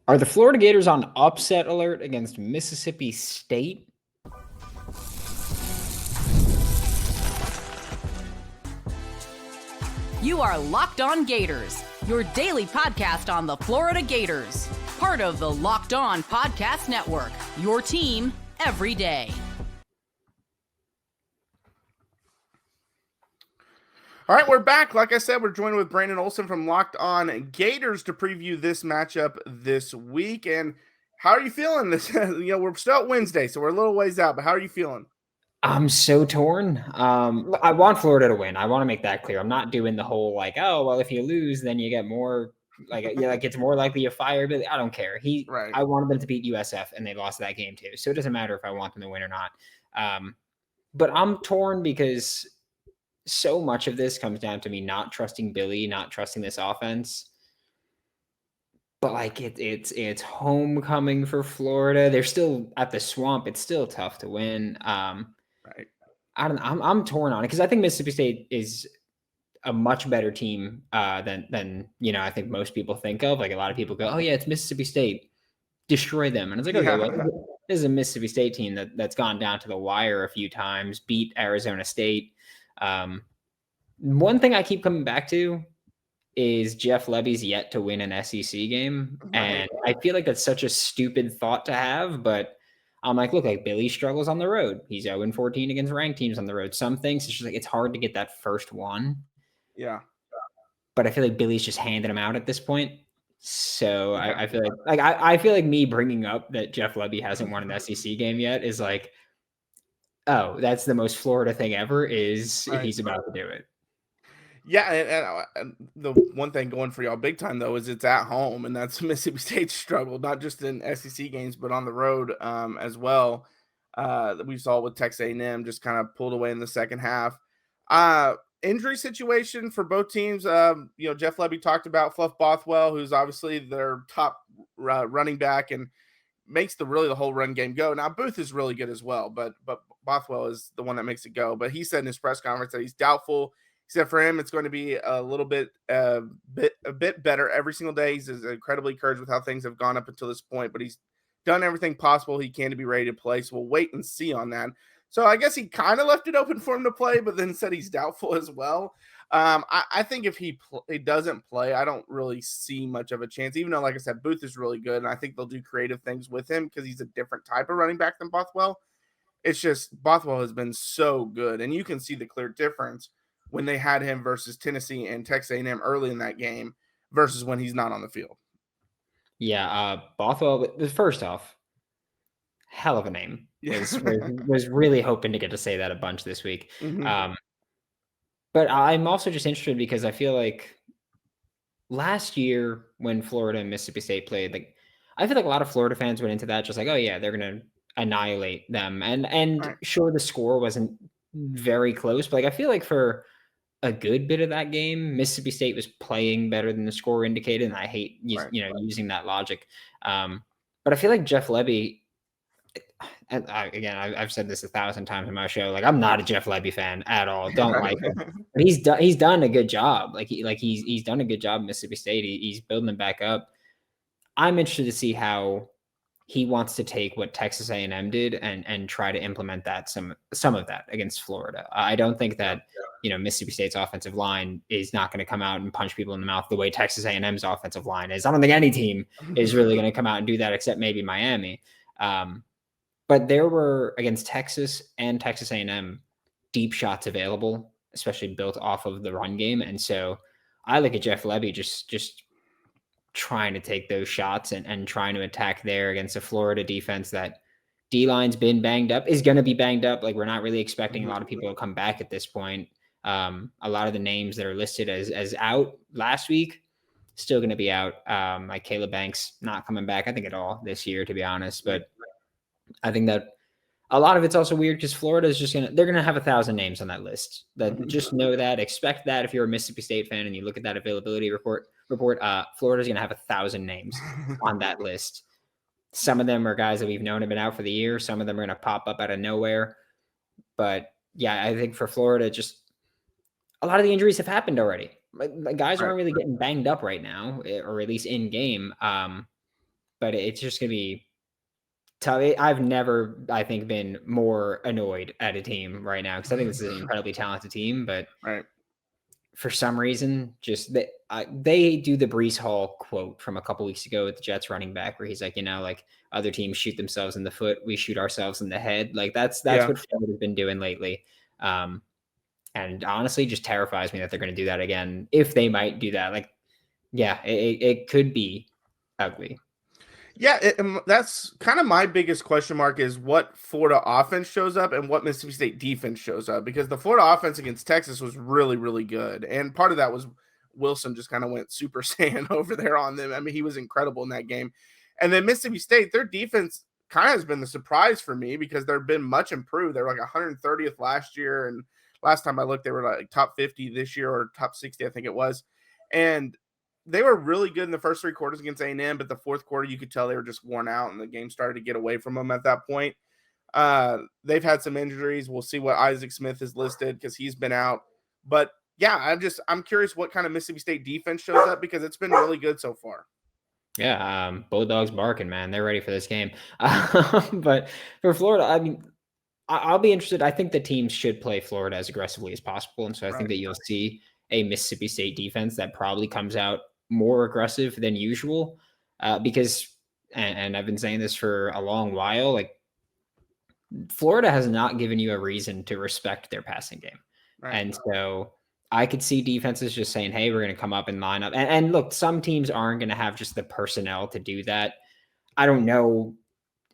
Are the Florida Gators on upset alert against Mississippi State? You are Locked On Gators, your daily podcast on the Florida Gators. Part of the Locked On Podcast Network, your team every day. All right, we're back. Like I said, we're joined with Brandon Olsen from Locked On Gators to preview this matchup this week. And how are you feeling this? We're still at Wednesday, so we're a little ways out, but how are you feeling? I'm so torn. I want Florida to win. I want to make that clear. I'm not doing the whole if you lose, then you get more it's more likely you fire. But I don't care. I wanted them to beat USF, and they lost that game too. So it doesn't matter if I want them to win or not. But I'm torn because so much of this comes down to me not trusting Billy, not trusting this offense. But it's homecoming for Florida. They're still at the Swamp. It's still tough to win. Right. I'm torn on it because I think Mississippi State is a much better team than I think most people think of. Like a lot of people go, oh yeah, it's Mississippi State, destroy them, and it's like, okay, well, this is a Mississippi State team that's gone down to the wire a few times, beat Arizona State. One thing I keep coming back to is Jeff Lebby's yet to win an SEC game, and I feel like that's such a stupid thought to have, but I'm like, look, Billy struggles on the road. He's 0-14 against ranked teams on the road. Some things, it's just it's hard to get that first one. Yeah. But I feel like Billy's just handing them out at this point. So I feel like I feel like me bringing up that Jeff Lebby hasn't won an SEC game yet is like, oh, that's the most Florida thing ever he's about to do it. Yeah, and the one thing going for y'all big time, though, is it's at home, and that's Mississippi State's struggle, not just in SEC games, but on the road as well. We saw with Texas A&M just kind of pulled away in the second half. Injury situation for both teams. Jeff Lebby talked about Fluff Bothwell, who's obviously their top running back and makes the whole run game go. Now, Booth is really good as well, but Bothwell is the one that makes it go. But he said in his press conference that he's doubtful. He said for him, it's going to be a little bit better every single day. He's incredibly encouraged with how things have gone up until this point, but he's done everything possible he can to be ready to play. So we'll wait and see on that. So I guess he kind of left it open for him to play, but then said he's doubtful as well. I think if he doesn't play, I don't really see much of a chance, even though, like I said, Booth is really good, and I think they'll do creative things with him because he's a different type of running back than Bothwell. It's just Bothwell has been so good, and you can see the clear difference when they had him versus Tennessee and Texas A&M early in that game versus when he's not on the field. Yeah, Bothwell, first off, hell of a name. Was really hoping to get to say that a bunch this week. Mm-hmm. But I'm also just interested because I feel like last year when Florida and Mississippi State played, I feel like a lot of Florida fans went into that just like, oh yeah, they're going to annihilate them. And sure, the score wasn't very close, but I feel like for a good bit of that game, Mississippi State was playing better than the score indicated, and I hate using that logic. But I feel like Jeff Lebby, and I've said this 1,000 times in my show. I'm not a Jeff Lebby fan at all. Don't like him, but he's done a good job. He's done a good job in Mississippi State. He's building them back up. I'm interested to see how he wants to take what Texas A&M did and try to implement that some of that against Florida. I don't think that Mississippi State's offensive line is not going to come out and punch people in the mouth the way Texas A&M's offensive line is. I don't think any team is really going to come out and do that except maybe Miami. But there were, against Texas and Texas A&M, deep shots available, especially built off of the run game. And so I look at Jeff Lebby just trying to take those shots and trying to attack there against a Florida defense that D-line's been banged up, is going to be banged up. We're not really expecting a lot of people to come back at this point. A lot of the names that are listed as out last week, still going to be out. Like Caleb Banks, not coming back, I think, at all this year, to be honest. But I think that a lot of it's also weird because Florida is they're going to have 1,000 names on that list. Just know that, expect that if you're a Mississippi State fan and you look at that availability report, Florida's going to have 1,000 names on that list. Some of them are guys that we've known have been out for the year. Some of them are going to pop up out of nowhere. But yeah, I think for Florida, just a lot of the injuries have happened already. Guys aren't really getting banged up right now, or at least in game. but it's just going to be tough. I've never, I think, been more annoyed at a team right now because I think this is an incredibly talented team, but Right. for some reason, just they do the Brees Hall quote from a couple weeks ago with the Jets running back, where he's like, like other teams shoot themselves in the foot, we shoot ourselves in the head. Like that's Yeah. what Florida's been doing lately, and honestly, just terrifies me that they're going to do that again. If they might do that, like, yeah, it could be ugly. Yeah, that's kind of my biggest question mark is what Florida offense shows up and what Mississippi State defense shows up, because the Florida offense against Texas was really, really good. And part of that was Wilson just kind of went Super Saiyan over there on them. I mean, he was incredible in that game. And then Mississippi State, their defense kind of has been the surprise for me because they've been much improved. They were like 130th last year. And last time I looked, they were like top 50 this year or top 60, I think it was. And they were really good in the first 3 quarters against A&M, but the fourth quarter, you could tell they were just worn out, and the game started to get away from them at that point. They've had some injuries. We'll see what Isaac Smith is listed because he's been out. But, yeah, I'm curious what kind of Mississippi State defense shows up because it's been really good so far. Yeah, Bulldogs barking, man. They're ready for this game. But for Florida, I mean, I'll be interested. I think the teams should play Florida as aggressively as possible, and so I think that you'll see a Mississippi State defense that probably comes out more aggressive than usual, because, and I've been saying this for a long while, like Florida has not given you a reason to respect their passing game. Right. And so I could see defenses just saying, hey, we're going to come up and line up. And look, some teams aren't going to have just the personnel to do that. I don't know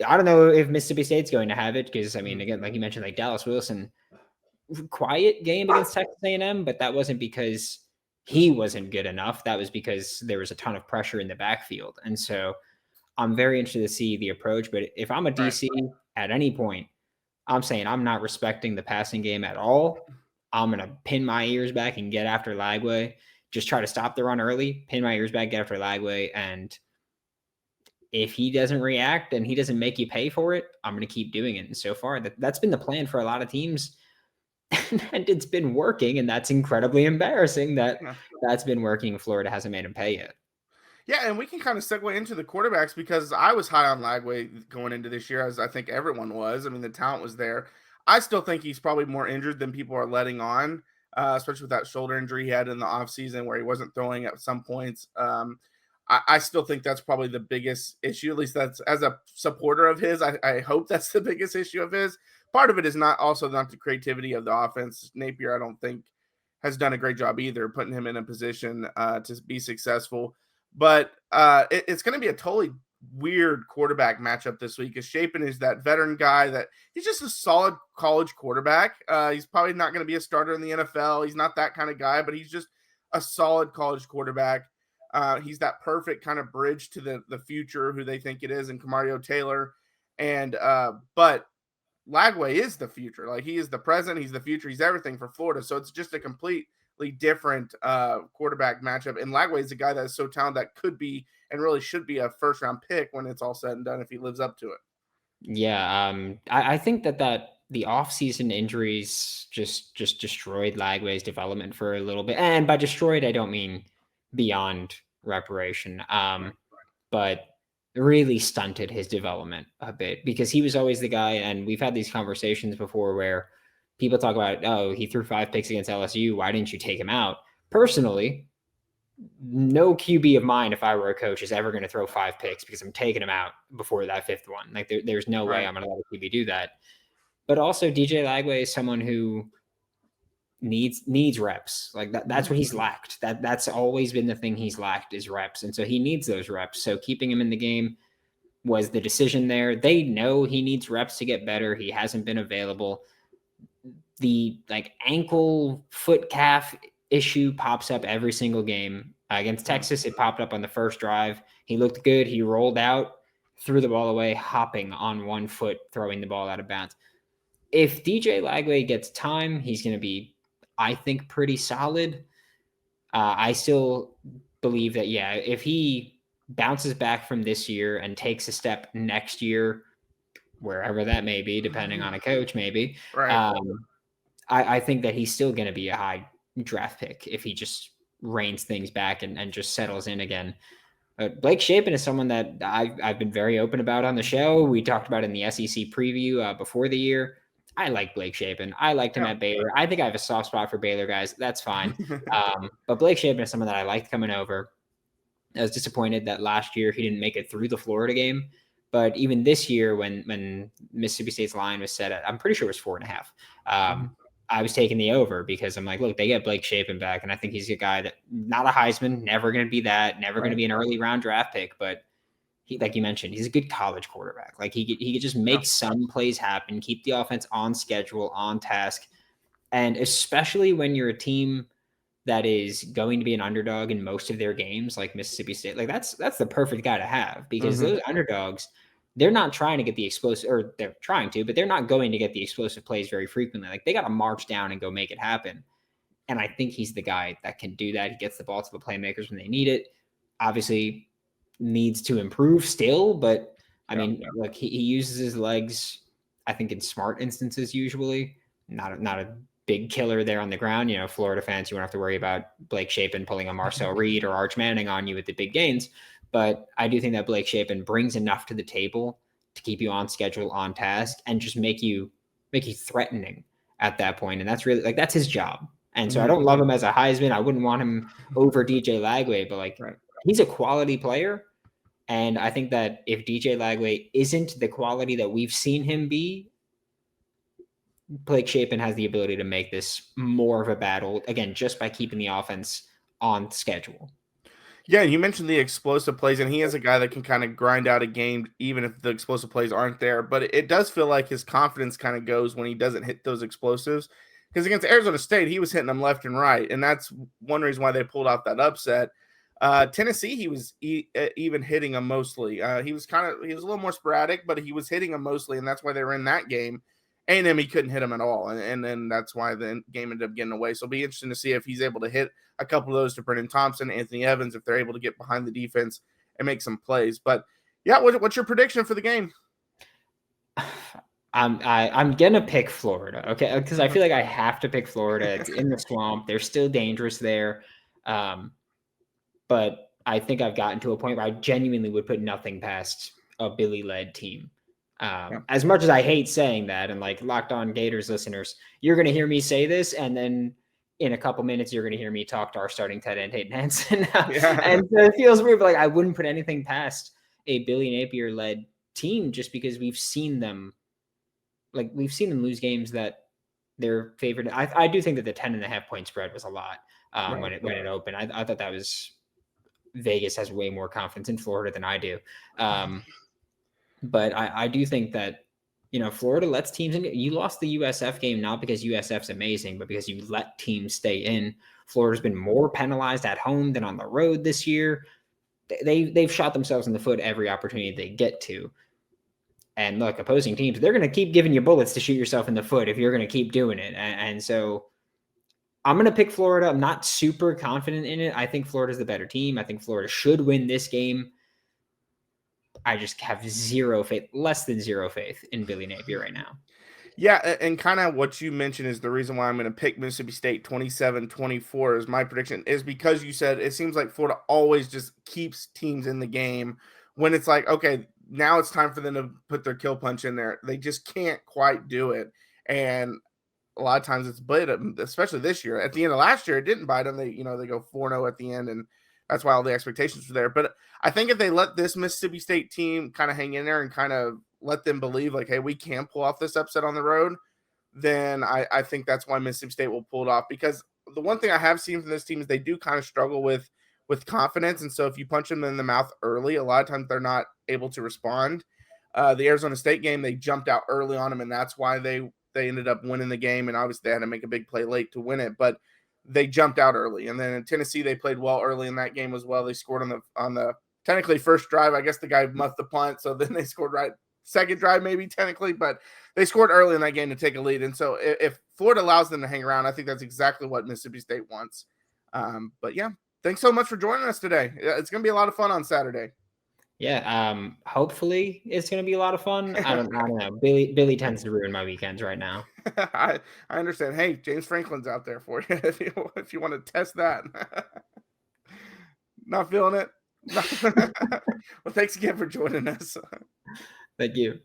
if Mississippi State's going to have it because, I mean, again, like you mentioned, like Dallas Wilson, quiet game against Texas A&M, but that wasn't because he wasn't good enough. That was because there was a ton of pressure in the backfield. And so I'm very interested to see the approach. But if I'm a DC at any point, I'm saying I'm not respecting the passing game at all. I'm going to pin my ears back and get after Lagway. Just try to stop the run early, pin my ears back, get after Lagway. And if he doesn't react and he doesn't make you pay for it, I'm going to keep doing it. And so far, that's been the plan for a lot of teams. And it's been working, and that's incredibly embarrassing that that's been working. Florida hasn't made him pay yet. Yeah, and we can kind of segue into the quarterbacks because I was high on Lagway going into this year, as I think everyone was. I mean, the talent was there. I still think he's probably more injured than people are letting on, especially with that shoulder injury he had in the offseason where he wasn't throwing at some points. I still think that's probably the biggest issue. At least that's, as a supporter of his, I hope that's the biggest issue of his. Part of it is not the creativity of the offense. Napier, I don't think, has done a great job either, putting him in a position to be successful. But it's going to be a totally weird quarterback matchup this week. Because Shapen is that veteran guy that he's just a solid college quarterback. He's probably not going to be a starter in the NFL. He's not that kind of guy, but he's just a solid college quarterback. He's that perfect kind of bridge to the future, who they think it is, in Camario Taylor. And but Lagway is the future. Like, he is the present, he's the future, he's everything for Florida. So it's just a completely different quarterback matchup. And Lagway is a guy that is so talented that could be and really should be a first round pick when it's all said and done if he lives up to it. Yeah, I think that the offseason injuries just destroyed Lagway's development for a little bit. And by destroyed, I don't mean beyond reparation, but really stunted his development a bit, because he was always the guy. And we've had these conversations before where people talk about, oh, he threw 5 picks against LSU, why didn't you take him out? Personally, no QB of mine, if I were a coach, is ever going to throw 5 picks because I'm taking him out before that 5th one. Like, there's no way I'm going to let a QB do that. But also, DJ Lagway is someone who needs reps. Like, that's what he's lacked. That's always been the thing he's lacked, is reps. And so he needs those reps. So keeping him in the game was the decision there. They know he needs reps to get better. He hasn't been available. The ankle, foot, calf issue pops up every single game. Against Texas, it popped up on the first drive. He looked good. He rolled out, threw the ball away, hopping on one foot, throwing the ball out of bounds. If DJ Lagway gets time, he's going to be, I think, pretty solid. I still believe that, yeah, if he bounces back from this year and takes a step next year, wherever that may be, depending on a coach, maybe, I think that he's still going to be a high draft pick if he just reins things back and just settles in again. Blake Shapen is someone that I've been very open about on the show. We talked about it in the SEC preview before the year. I like Blake Shapen. I liked him at Baylor. I think I have a soft spot for Baylor guys. That's fine. But Blake Shapen is someone that I liked coming over. I was disappointed that last year he didn't make it through the Florida game. But even this year, when Mississippi State's line was set at, I'm pretty sure it was 4.5. I was taking the over because I'm like, look, they get Blake Shapen back, and I think he's a guy that not a Heisman, never going to be that, never going to be an early round draft pick, but he, like you mentioned, he's a good college quarterback. Like he could just make some plays happen, keep the offense on schedule, on task, and especially when you're a team that is going to be an underdog in most of their games, like Mississippi State, like that's the perfect guy to have because those underdogs, they're not trying to get the explosive, or they're trying to, but they're not going to get the explosive plays very frequently. Like they got to march down and go make it happen. And I think he's the guy that can do that. He gets the ball to the playmakers when they need it. Obviously needs to improve still, but I mean, look, he uses his legs, I think in smart instances, usually not a big killer there on the ground. You know, Florida fans, you won't have to worry about Blake Shapen pulling a Marcel Reed or Arch Manning on you with the big gains. But I do think that Blake Shapen brings enough to the table to keep you on schedule, on task, and just make you threatening at that point. And that's really like, that's his job. And so I don't love him as a Heisman. I wouldn't want him over DJ Lagway, but like he's a quality player. And I think that if DJ Lagway isn't the quality that we've seen him be, Blake Shapen has the ability to make this more of a battle, again, just by keeping the offense on schedule. Yeah, you mentioned the explosive plays, and he is a guy that can kind of grind out a game even if the explosive plays aren't there. But it does feel like his confidence kind of goes when he doesn't hit those explosives. Because against Arizona State, he was hitting them left and right, and that's one reason why they pulled off that upset. Tennessee, he was even hitting them mostly. He was a little more sporadic, but he was hitting them mostly, and that's why they were in that game. A&M, he couldn't hit him at all, and then that's why the game ended up getting away. So it'll be interesting to see if he's able to hit a couple of those to Brennan Thompson, Anthony Evans, if they're able to get behind the defense and make some plays. But yeah, what's your prediction for the game? I'm gonna pick Florida, okay, because I feel like I have to pick Florida. It's in the swamp; they're still dangerous there, but I think I've gotten to a point where I genuinely would put nothing past a Billy-led team. As much as I hate saying that, and like Locked On Gators listeners, you're going to hear me say this, and then in a couple minutes, you're going to hear me talk to our starting tight end, Hayden Hansen. And so it feels weird, but like I wouldn't put anything past a Billy Napier-led team just because we've seen them lose games that they're favored. I do think that the 10.5 point spread was a lot when it opened. I thought that was Vegas has way more confidence in Florida than I do. But I do think that, you know, Florida lets teams in. You lost the USF game not because USF's amazing, but because you let teams stay in. Florida's been more penalized at home than on the road this year. They've shot themselves in the foot every opportunity they get to. And look, opposing teams, they're going to keep giving you bullets to shoot yourself in the foot if you're going to keep doing it. And so I'm going to pick Florida. I'm not super confident in it. I think Florida's the better team. I think Florida should win this game. I just have zero faith, less than zero faith in Billy Napier right now. Yeah, and kind of what you mentioned is the reason why I'm going to pick Mississippi State 27-24 is my prediction, is because you said it seems like Florida always just keeps teams in the game when it's like, okay, now it's time for them to put their kill punch in there. They just can't quite do it. And a lot of times it's bit them, especially this year. At the end of last year, it didn't bite them. They go 4-0 at the end, and that's why all the expectations were there. But I think if they let this Mississippi State team kind of hang in there and kind of let them believe like, hey, we can pull off this upset on the road, then I think that's why Mississippi State will pull it off. Because the one thing I have seen from this team is they do kind of struggle with confidence. And so if you punch them in the mouth early, a lot of times they're not able to respond. The Arizona State game, they jumped out early on them, and that's why they ended up winning the game. And obviously they had to make a big play late to win it. But they jumped out early. And then in Tennessee, they played well early in that game as well. They scored on the technically first drive. I guess the guy muffed the punt, so then they scored right second drive maybe technically, but they scored early in that game to take a lead. And so if Florida allows them to hang around, I think that's exactly what Mississippi State wants. But yeah, thanks so much for joining us today. It's going to be a lot of fun on Saturday. Yeah, hopefully it's going to be a lot of fun. I don't know. Billy tends to ruin my weekends right now. I understand. Hey, James Franklin's out there for you if you want to test that. Not feeling it? Well, thanks again for joining us. Thank you.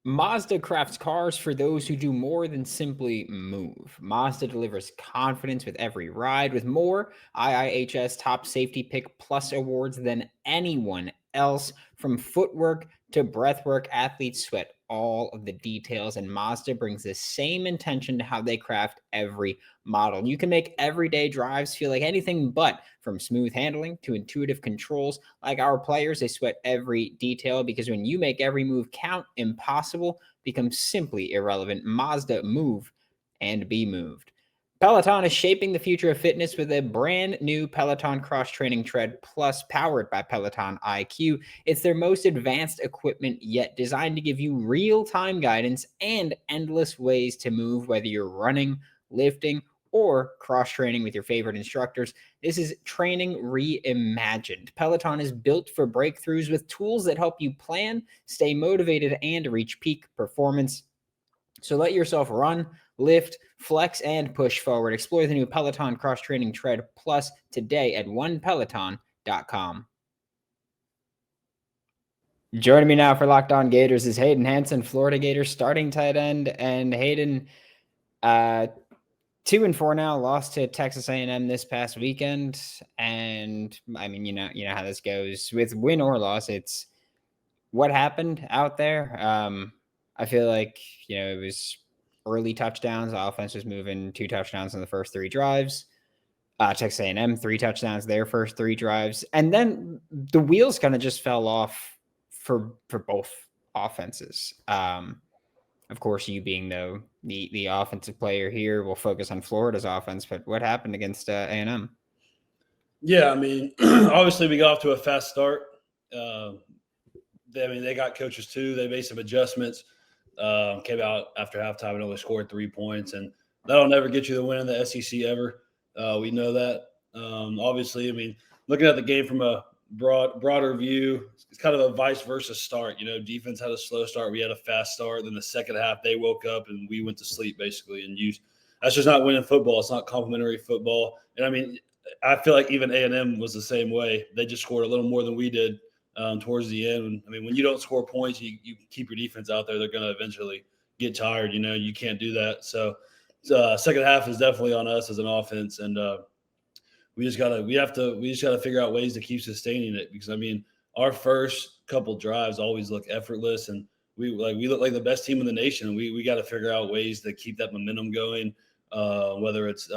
Mazda crafts cars for those who do more than simply move. Mazda delivers confidence with every ride, with more IIHS Top Safety Pick Plus awards than anyone else. From footwork to breathwork, athletes sweat all of the details, and Mazda brings the same intention to how they craft every model. You can make everyday drives feel like anything but, from smooth handling to intuitive controls. Like our players, they sweat every detail, because when you make every move count, impossible becomes simply irrelevant. Mazda, move and be moved. Peloton is shaping the future of fitness with a brand new Peloton Cross Training Tread Plus, powered by Peloton IQ. It's their most advanced equipment yet, designed to give you real-time guidance and endless ways to move, whether you're running, lifting, or cross-training with your favorite instructors. This is training reimagined. Peloton is built for breakthroughs with tools that help you plan, stay motivated, and reach peak performance. So let yourself run, lift, flex, and push forward. Explore the new Peloton Cross Training Tread Plus today at onepeloton.com. Joining me now for Locked On Gators is Hayden Hansen, Florida Gators starting tight end. And Hayden, 2-4 now, lost to Texas A&M this past weekend. And I mean, you know how this goes with win or loss. It's what happened out there. I feel like, it was early touchdowns. The offense was moving 2 touchdowns in the first 3 drives. Texas A&M, 3 touchdowns their first 3 drives. And then the wheels kind of just fell off for both offenses. Of course, you being the offensive player here, will focus on Florida's offense. But what happened against A&M? Yeah, I mean, obviously we got off to a fast start. They got coaches too. They made some adjustments. Came out after halftime and only scored 3 points, and that'll never get you the win in the SEC ever. We know that. Obviously, I mean, looking at the game from a broader view, it's kind of a vice versa start. Defense had a slow start. We had a fast start. Then the second half, they woke up and we went to sleep basically. And that's just not winning football. It's not complimentary football. And I mean, I feel like even A&M was the same way. They just scored a little more than we did towards the end. I mean, when you don't score points, you keep your defense out there. They're going to eventually get tired. You can't do that. So second half is definitely on us as an offense, and we just gotta figure out ways to keep sustaining it, because I mean, our first couple drives always look effortless, and we look like the best team in the nation. And we got to figure out ways to keep that momentum going, whether it's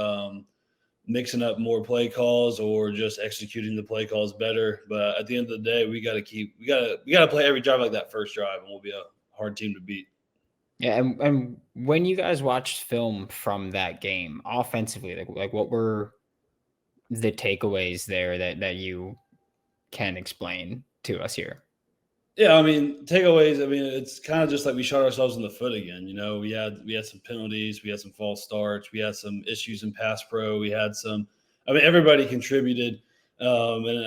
mixing up more play calls or just executing the play calls better. But at the end of the day, we got to play every drive like that first drive, and we'll be a hard team to beat. Yeah, and when you guys watched film from that game offensively, like what were the takeaways there that you can explain to us here? Yeah, I mean, takeaways, I mean, it's kind of just like we shot ourselves in the foot again. We had some penalties, we had some false starts, we had some issues in pass pro, we had some – I mean, everybody contributed. I mean,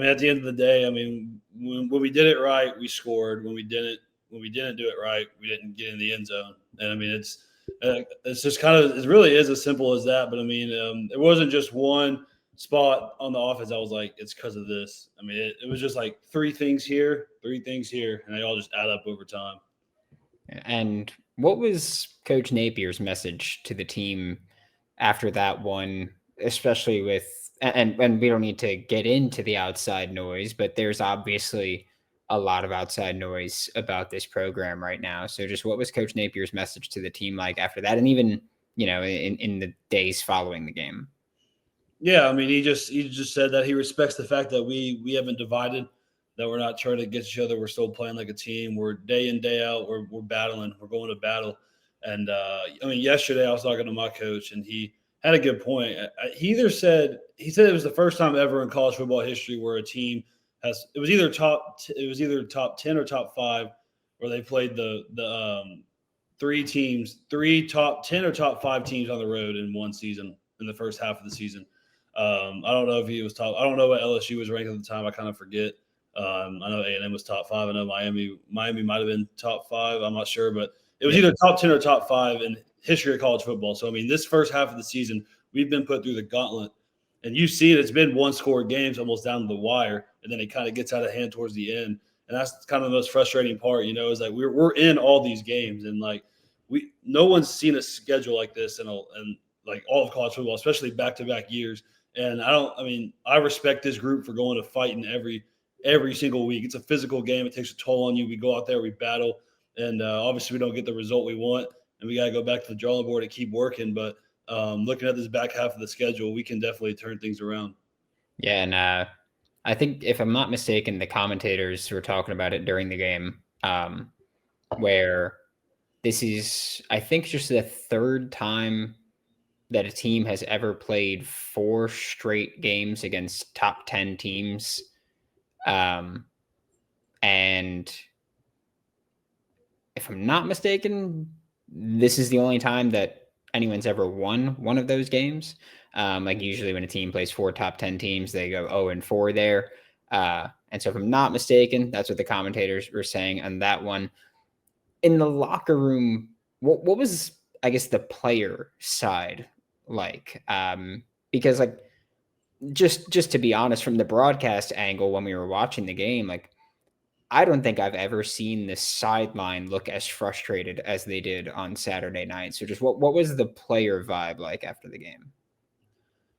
at the end of the day, I mean, when we did it right, we scored. When we didn't do it right, we didn't get in the end zone. And I mean, it's just kind of – it really is as simple as that. But I mean, it wasn't just one spot on the offense I was like, it's because of this. I mean, it was just like 3 things here, and they all just add up over time. And what was Coach Napier's message to the team after that one, especially with and we don't need to get into the outside noise, but there's obviously a lot of outside noise about this program right now. So just what was Coach Napier's message to the team like after that, and even in the days following the game? Yeah, I mean, he just said that he respects the fact that we haven't divided, that we're not trying to get each other. We're still playing like a team. We're day in, day out. We're battling. We're going to battle. And, I mean, yesterday I was talking to my coach, and he had a good point. He said it was the first time ever in college football history where a team it was either top 10 or top 5, where they played the 3 top 10 or top 5 teams on the road in one season, in the first half of the season. I don't know if he was top. I don't know what LSU was ranked at the time. I kind of forget. I know A&M was top 5. I know Miami might have been top 5. I'm not sure, but it was either top 10 or top 5 in history of college football. So I mean, this first half of the season, we've been put through the gauntlet And you see it's been one-score games almost down to the wire, and then it kind of gets out of hand towards the end. And that's kind of the most frustrating part, is like we're in all these games, and like no one's seen a schedule like this in like all of college football, especially back-to-back years. And I respect this group for going to fight in every single week. It's a physical game. It takes a toll on you. We go out there, we battle, and obviously we don't get the result we want, and we got to go back to the drawing board and keep working. But looking at this back half of the schedule, we can definitely turn things around. Yeah, and I think, if I'm not mistaken, the commentators were talking about it during the game, where this is, I think, just the third time that a team has ever played 4 straight games against top 10 teams. And if I'm not mistaken, this is the only time that anyone's ever won one of those games. Like usually when a team plays 4 top 10 teams, they go 0-4 there. And so if I'm not mistaken, that's what the commentators were saying on that one. In the locker room, what was, I guess, the player side like? Because like, just to be honest, from the broadcast angle, when we were watching the game, like, I don't think I've ever seen this sideline look as frustrated as they did on Saturday night. So just what was the player vibe like after the game?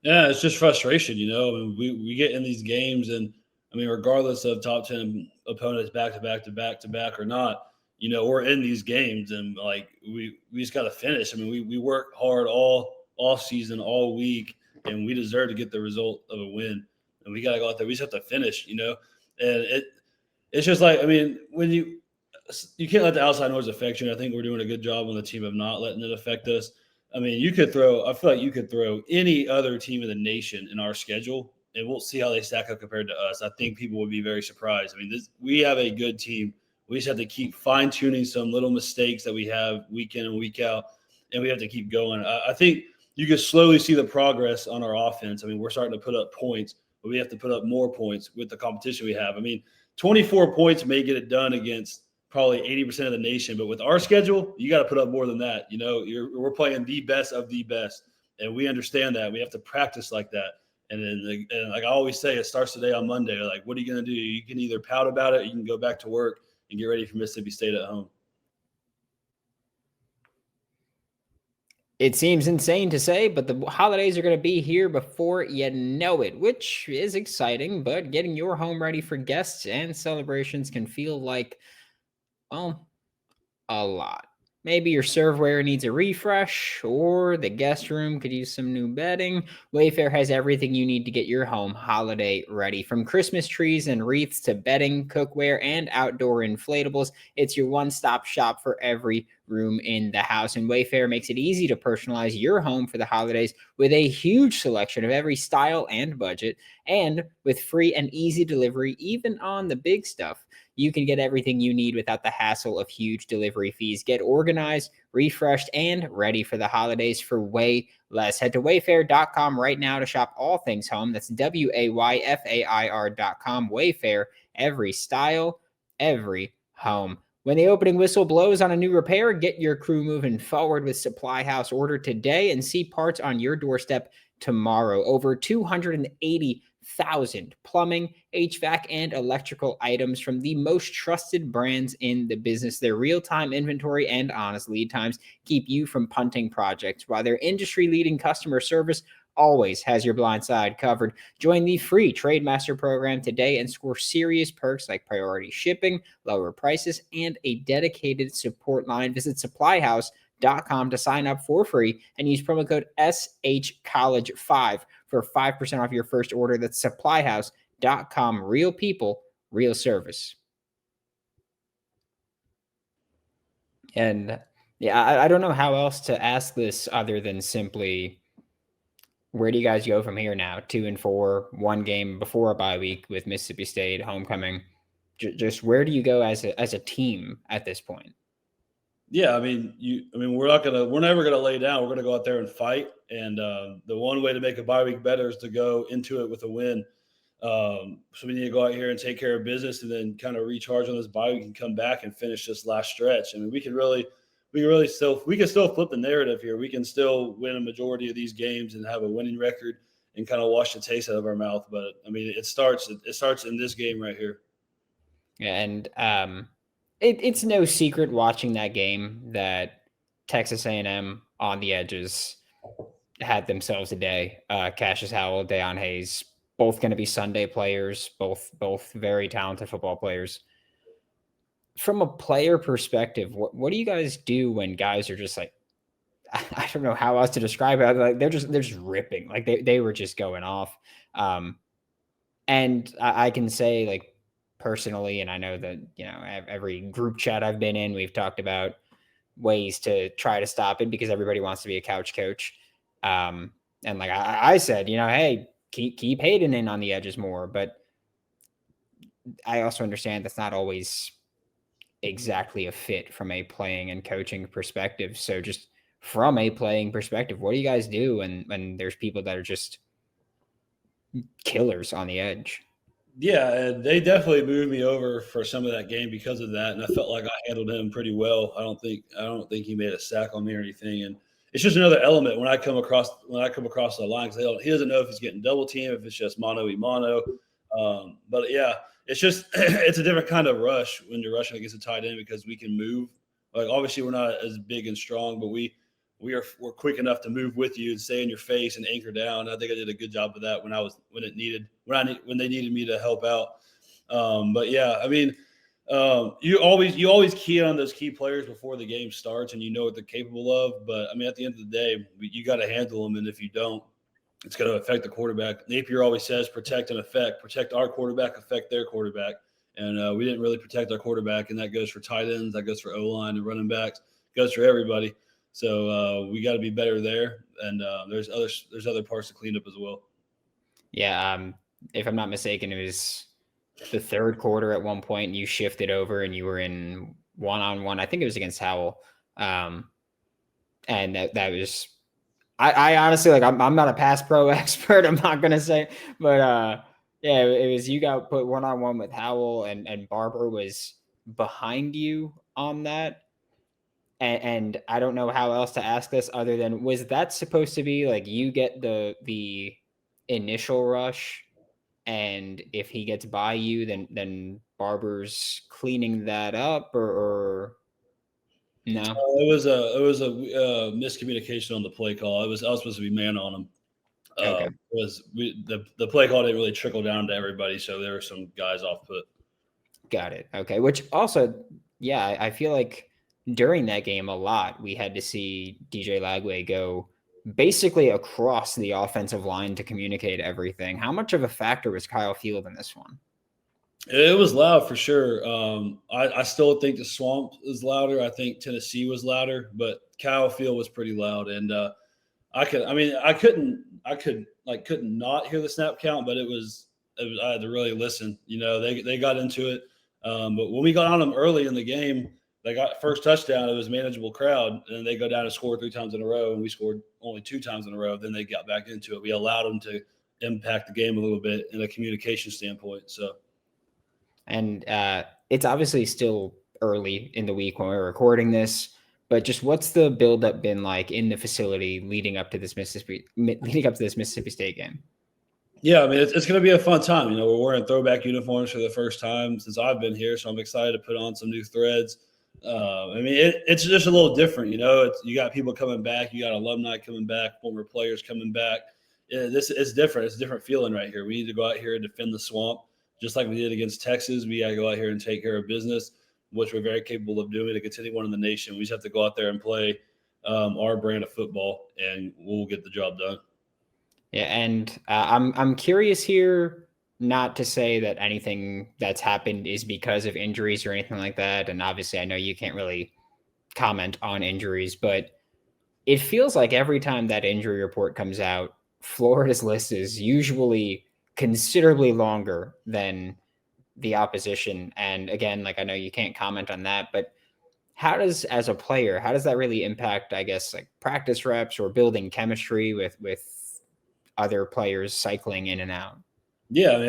Yeah, it's just frustration, we get in these games, and regardless of top 10 opponents back to back or not, we're in these games, and like we just got to finish. We work hard all off season, all week, and we deserve to get the result of a win, and we got to go out there. We just have to finish, and it's just like, when you can't let the outside noise affect you. And I think we're doing a good job on the team of not letting it affect us. I feel like you could throw any other team in the nation in our schedule, and we'll see how they stack up compared to us. I think people would be very surprised. We have a good team. We just have to keep fine-tuning some little mistakes that we have week in and week out, and we have to keep going. I think you can slowly see the progress on our offense. We're starting to put up points, but we have to put up more points with the competition we have. 24 points may get it done against probably 80% of the nation, but with our schedule, you got to put up more than that. We're playing the best of the best, and we understand that. We have to practice like that. And like I always say, it starts today on Monday. Like, what are you going to do? You can either pout about it, or you can go back to work and get ready for Mississippi State at home. It seems insane to say, but the holidays are going to be here before you know it, which is exciting, but getting your home ready for guests and celebrations can feel like, well, a lot. Maybe your serveware needs a refresh, or the guest room could use some new bedding. Wayfair has everything you need to get your home holiday ready. From Christmas trees and wreaths to bedding, cookware, and outdoor inflatables, it's your one-stop shop for every room in the house. And Wayfair makes it easy to personalize your home for the holidays with a huge selection of every style and budget, and with free and easy delivery, even on the big stuff. You can get everything you need without the hassle of huge delivery fees. Get organized, refreshed, and ready for the holidays for way less. Head to wayfair.com right now to shop all things home. That's WAYFAIR.com. Wayfair, every style, every home. When the opening whistle blows on a new repair, get your crew moving forward with Supply House. Order today and see parts on your doorstep tomorrow. Over 280,000 plumbing, HVAC, and electrical items from the most trusted brands in the business. Their real-time inventory and honest lead times keep you from punting projects, while their industry-leading customer service always has your blind side covered. Join the free Trademaster program today and score serious perks like priority shipping, lower prices, and a dedicated support line. Visit supplyhouse.com to sign up for free and use promo code SHCollege5 for 5% off your first order. That's supplyhouse.com. Real people, real service. And yeah, I don't know how else to ask this other than simply, where do you guys go from here now? 2-4, one game before a bye week with Mississippi State homecoming. Just where do you go as a team at this point? Yeah, we're never gonna lay down. We're gonna go out there and fight. And the one way to make a bye week better is to go into it with a win. So we need to go out here and take care of business, and then kind of recharge on this bye week and come back and finish this last stretch. We can still flip the narrative here. We can still win a majority of these games and have a winning record and kind of wash the taste out of our mouth. But I mean, it starts in this game right here. And it's no secret watching that game that Texas A&M on the edges had themselves a day. Cassius Howell, Deion Hayes, both going to be Sunday players, both very talented football players. From a player perspective, what do you guys do when guys are just like, I don't know how else to describe it. Like they're just ripping, like they were just going off. And I can say, like, personally, and I know that, you know, every group chat I've been in, we've talked about ways to try to stop it because everybody wants to be a couch coach. And like I said, you know, hey, keep Hayden in on the edges more, but I also understand that's not always exactly a fit from a playing and coaching perspective. So just from a playing perspective, what do you guys do when there's people that are just killers on the edge? Yeah, and they definitely moved me over for some of that game because of that, and I felt like I handled him pretty well. I don't think he made a sack on me or anything, and it's just another element when I come across the line because he doesn't know if he's getting double team, if it's just mano y mano. But yeah, it's just it's a different kind of rush when you're rushing against a tight end because we can move. Like obviously we're not as big and strong, but we're quick enough to move with you and stay in your face and anchor down. I think I did a good job of that when they needed me to help out. But yeah, I mean, you always key on those key players before the game starts, and you know what they're capable of. But I mean, at the end of the day, you got to handle them, and if you don't, it's going to affect the quarterback. Napier always says, "Protect and affect. Protect our quarterback, affect their quarterback." And we didn't really protect our quarterback, and that goes for tight ends, that goes for O-line and running backs, goes for everybody. So we got to be better there, and there's other parts to clean up as well. Yeah, if I'm not mistaken, it was the third quarter at one point, and you shifted over, and you were in one-on-one. I think it was against Howell, and that was. I honestly, like, I'm not a pass pro expert. I'm not gonna say, but yeah, it was you got put one-on-one with Howell, and Barber was behind you on that. And I don't know how else to ask this other than, was that supposed to be like you get the initial rush, and if he gets by you, then Barber's cleaning that up, or no? It was a miscommunication on the play call. I was supposed to be man on him. Okay. The play call didn't really trickle down to everybody, so there were some guys off put. Got it. Okay. Which also, yeah, I feel like during that game a lot, we had to see DJ Lagway go basically across the offensive line to communicate everything. How much of a factor was Kyle Field in this one? It was loud for sure. I still think the Swamp is louder. I think Tennessee was louder, but Kyle Field was pretty loud. And I couldn't not hear the snap count, but I had to really listen. You know, they got into it. But when we got on them early in the game, they got first touchdown. It was manageable crowd, and they go down and score 3 times in a row, and we scored only 2 times in a row. Then they got back into it. We allowed them to impact the game a little bit in a communication standpoint. So, and it's obviously still early in the week when we're recording this, but just what's the buildup been like in the facility leading up to this Mississippi State game? Yeah, I mean, it's going to be a fun time. You know, we're wearing throwback uniforms for the first time since I've been here, so I'm excited to put on some new threads. I mean, it's just a little different. You know, you got people coming back, you got alumni coming back, former players coming back. This is different. It's a different feeling right here. We need to go out here and defend the Swamp, just like we did against Texas. We got to go out here and take care of business, which we're very capable of doing against anyone in the nation. We just have to go out there and play our brand of football, and we'll get the job done. Yeah, and I'm curious here, not to say that anything that's happened is because of injuries or anything like that. And obviously, I know you can't really comment on injuries, but it feels like every time that injury report comes out, Florida's list is usually considerably longer than the opposition. And again, like, I know you can't comment on that, but as a player, how does that really impact, I guess, like practice reps or building chemistry with other players cycling in and out? Yeah, I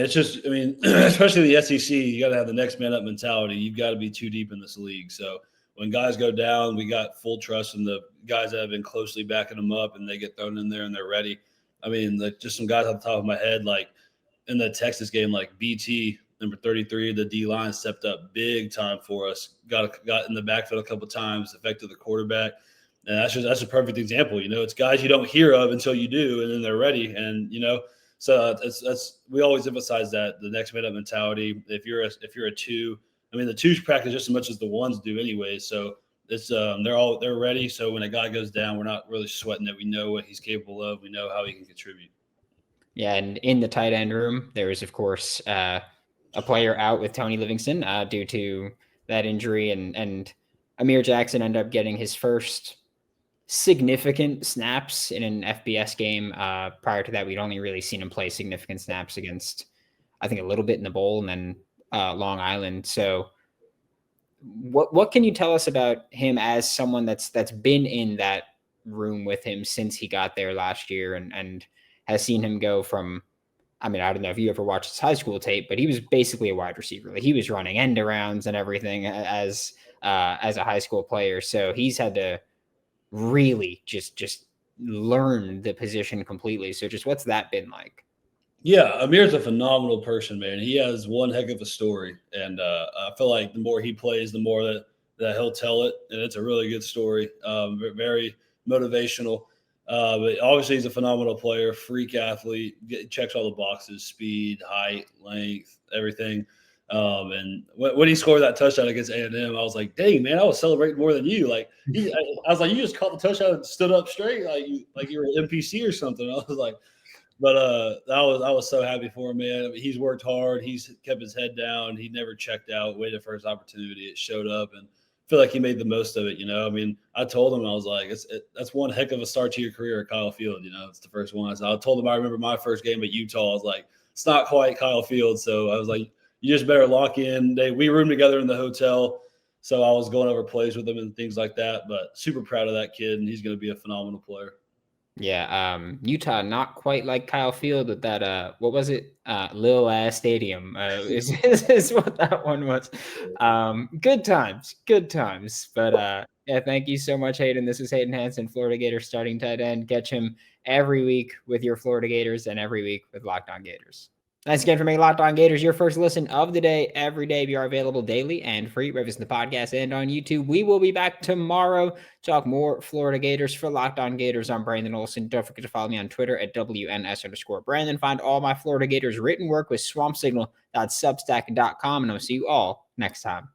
mean, especially the SEC, you got to have the next man up mentality. You've got to be too deep in this league. So when guys go down, we got full trust in the guys that have been closely backing them up, and they get thrown in there and they're ready. I mean, like just some guys off the top of my head, like in the Texas game, like BT, number 33, the D line stepped up big time for us. Got in the backfield a couple of times, affected the quarterback. And that's a perfect example. It's guys you don't hear of until you do, and then they're ready. And so that's we always emphasize that the next minute mentality. If you're a two, I mean the twos practice just as much as the ones do anyway. So it's they're ready. So when a guy goes down, we're not really sweating it. We know what he's capable of. We know how he can contribute. Yeah, and in the tight end room, there is of course a player out with Tony Livingston due to that injury, and Amir Jackson ended up getting his first significant snaps in an FBS game. Prior to that, we'd only really seen him play significant snaps against, I think, a little bit in the bowl and then Long Island. So what can you tell us about him as someone that's been in that room with him since he got there last year and has seen him go from, I mean, I don't know if you ever watched his high school tape, but he was basically a wide receiver. Like he was running end arounds and everything as a high school player. So he's had to really just learn the position completely. So just what's that been like? Yeah, Amir's a phenomenal person, man. He has one heck of a story, and I feel like the more he plays, the more that he'll tell it, and it's a really good story. Very motivational. But obviously, he's a phenomenal player, freak athlete, checks all the boxes: speed, height, length, everything. And when he scored that touchdown against A&M, I was like, dang, man, I was celebrating more than you. Like, I was like, you just caught the touchdown and stood up straight like you were an NPC or something. I was like, but I was so happy for him, man. I mean, he's worked hard. He's kept his head down. He never checked out, waited for his opportunity. It showed up, and I feel like he made the most of it. I mean, I told him, I was like, that's one heck of a start to your career at Kyle Field. It's the first one. So I told him I remember my first game at Utah. I was like, it's not quite Kyle Field. So I was like, you just better lock in. We roomed together in the hotel, so I was going over plays with him and things like that. But super proud of that kid, and he's going to be a phenomenal player. Yeah, Utah, not quite like Kyle Field with that. What was it? Lil Ass Stadium is what that one was. Good times. But yeah, thank you so much, Hayden. This is Hayden Hansen, Florida Gators starting tight end. Catch him every week with your Florida Gators and every week with Locked On Gators. Thanks again for making Locked On Gators your first listen of the day. Every day we are available daily and free, wherever it's in the podcast and on YouTube. We will be back tomorrow to talk more Florida Gators. For Locked On Gators, I'm Brandon Olsen. Don't forget to follow me on Twitter at WNS_Brandon. Find all my Florida Gators written work with swampsignal.substack.com, and I'll see you all next time.